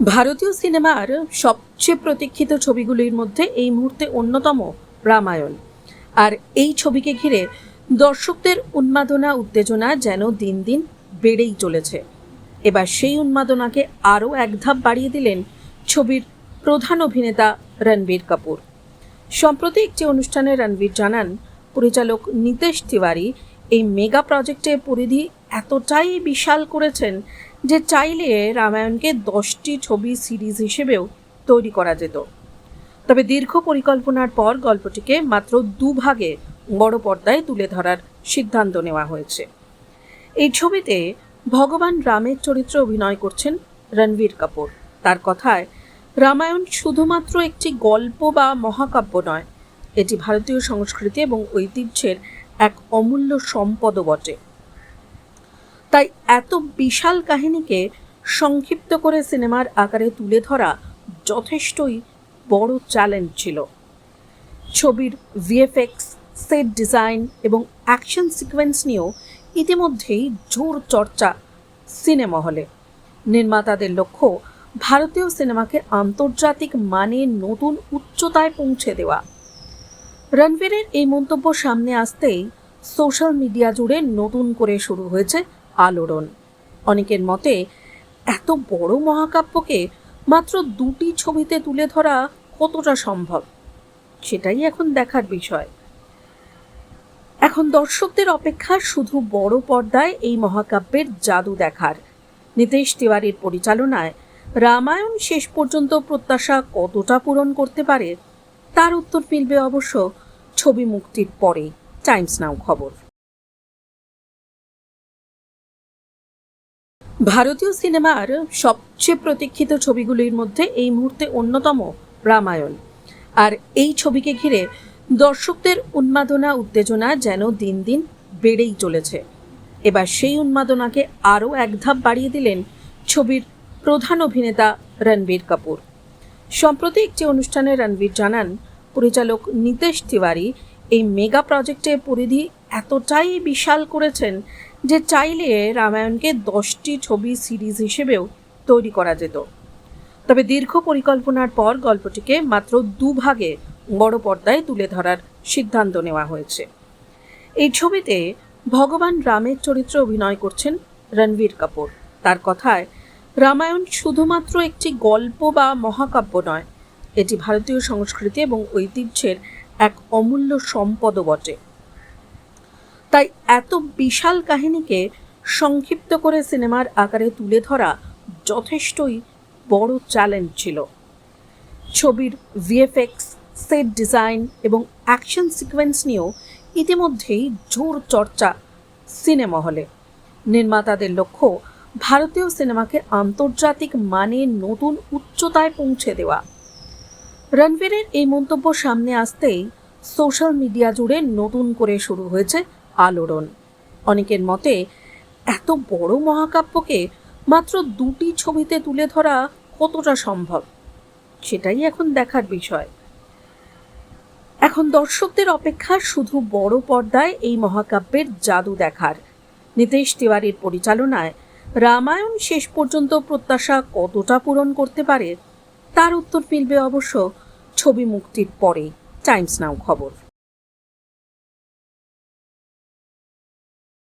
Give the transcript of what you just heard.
ভারতীয় সিনেমার সবচেয়ে প্রতীক্ষিত ছবিগুলির মধ্যে এই মুহূর্তে অন্যতম রামায়ণ। আর এই ছবিকে ঘিরে দর্শকদের উন্মাদনা উত্তেজনা যেন দিন দিন বেড়েই চলেছে। এবার সেই উন্মাদনাকে আরও এক ধাপ বাড়িয়ে দিলেন ছবির প্রধান অভিনেতা রণবীর কাপুর। সম্প্রতি একটি অনুষ্ঠানে রণবীর জানান, পরিচালক নিতেশ তিওয়ারি এই মেগা প্রজেক্টের পরিধি এতটাই বিশাল করেছেন যে চাইলে রামায়ণকে 10টি ছবি সিরিজ হিসেবেও তৈরি করা যেত। তবে দীর্ঘ পরিকল্পনার পর গল্পটিকে মাত্র দুভাগে বড় পর্দায় তুলে ধরার সিদ্ধান্ত নেওয়া হয়েছে। এই ছবিতে ভগবান রামের চরিত্রে অভিনয় করছেন রণবীর কাপুর। তার কথায়, রামায়ণ শুধুমাত্র একটি গল্প বা মহাকাব্য নয়, এটি ভারতীয় সংস্কৃতি এবং ঐতিহ্যের এক অমূল্য সম্পদও বটে। তাই এত বিশাল কাহিনীকে সংক্ষিপ্ত করে সিনেমার আকারে তুলে ধরা যথেষ্টই বড় চ্যালেঞ্জ ছিল। ছবির ভিএফএক্স, সেট ডিজাইন এবং অ্যাকশন সিকোয়েন্স নিয়েও ইতিমধ্যেই জোর চর্চা সিনেমা হলে। নির্মাতাদের লক্ষ্য ভারতীয় সিনেমাকে আন্তর্জাতিক মানের নতুন উচ্চতায় পৌঁছে দেওয়া। রণবীরের এই মন্তব্য সামনে আসতেই সোশ্যাল মিডিয়া জুড়ে নতুন করে শুরু হয়েছে আলোড়ন। অনেকের মতে, এত বড় মহাকাব্যকে মাত্র 2টি ছবিতে তুলে ধরা কতটা সম্ভব, সেটাই এখন দেখার বিষয়। এখন দর্শকদের অপেক্ষা শুধু বড় পর্দায় এই মহাকাব্যের জাদু দেখার। নিতেশ তিওয়ারির পরিচালনায় রামায়ণ শেষ পর্যন্ত প্রত্যাশা কতটা পূরণ করতে পারে তার উত্তর মিলবে অবশ্য ছবি মুক্তির পরেই। টাইমস নাও খবর। ভারতীয় সিনেমার সবচেয়ে প্রতীক্ষিত ছবিগুলির মধ্যে এই মুহূর্তে অন্যতম রামায়ণ। আর এই ছবিকে ঘিরে দর্শকদের উন্মাদনা উত্তেজনা যেন দিন দিন বেড়েই চলেছে। এবার সেই উন্মাদনাকে আরও এক ধাপ বাড়িয়ে দিলেন ছবির প্রধান অভিনেতা রণবীর কাপুর। সম্প্রতি একটি অনুষ্ঠানে রণবীর জানান, পরিচালক নিতেশ তিওয়ারি এই মেগা প্রজেক্টের পরিধি এতটাই বিশাল করেছেন যে চাইলে রামায়ণকে 10টি ছবি সিরিজ হিসেবেও তৈরি করা যেত। তবে দীর্ঘ পরিকল্পনার পর গল্পটিকে মাত্র দুভাগে বড় পর্দায় তুলে ধরার সিদ্ধান্ত নেওয়া হয়েছে। এই ছবিতে ভগবান রামের চরিত্রে অভিনয় করছেন রণবীর কাপুর। তার কথায়, রামায়ণ শুধুমাত্র একটি গল্প বা মহাকাব্য নয়, এটি ভারতীয় সংস্কৃতি এবং ঐতিহ্যের এক অমূল্য সম্পদও বটে। তাই এত বিশাল কাহিনীকে সংক্ষিপ্ত করে সিনেমার আকারে তুলে ধরা যথেষ্টই বড় চ্যালেঞ্জ ছিল। ছবির ভিএফএক্স, সেট ডিজাইন এবং অ্যাকশন সিকোয়েন্স নিয়েও ইতিমধ্যেই জোর চর্চা সিনেমা হলে। নির্মাতাদের লক্ষ্য ভারতীয় সিনেমাকে আন্তর্জাতিক মানের নতুন উচ্চতায় পৌঁছে দেওয়া। রণবীরের এই মন্তব্য সামনে আসতেই সোশ্যাল মিডিয়া জুড়ে নতুন করে শুরু হয়েছে আলোড়ন। অনেকের মতে, এত বড় মহাকাব্যকে মাত্র 2টি ছবিতে তুলে ধরা কতটা সম্ভব, সেটাই এখন দেখার বিষয়। এখন দর্শকদের অপেক্ষা শুধু বড় পর্দায় এই মহাকাব্যের জাদু দেখার। নিতেশ তিওয়ারির পরিচালনায় রামায়ণ শেষ পর্যন্ত প্রত্যাশা কতটা পূরণ করতে পারে তার উত্তর মিলবে অবশ্য ছবি মুক্তির পরেই। টাইমস নাও খবর।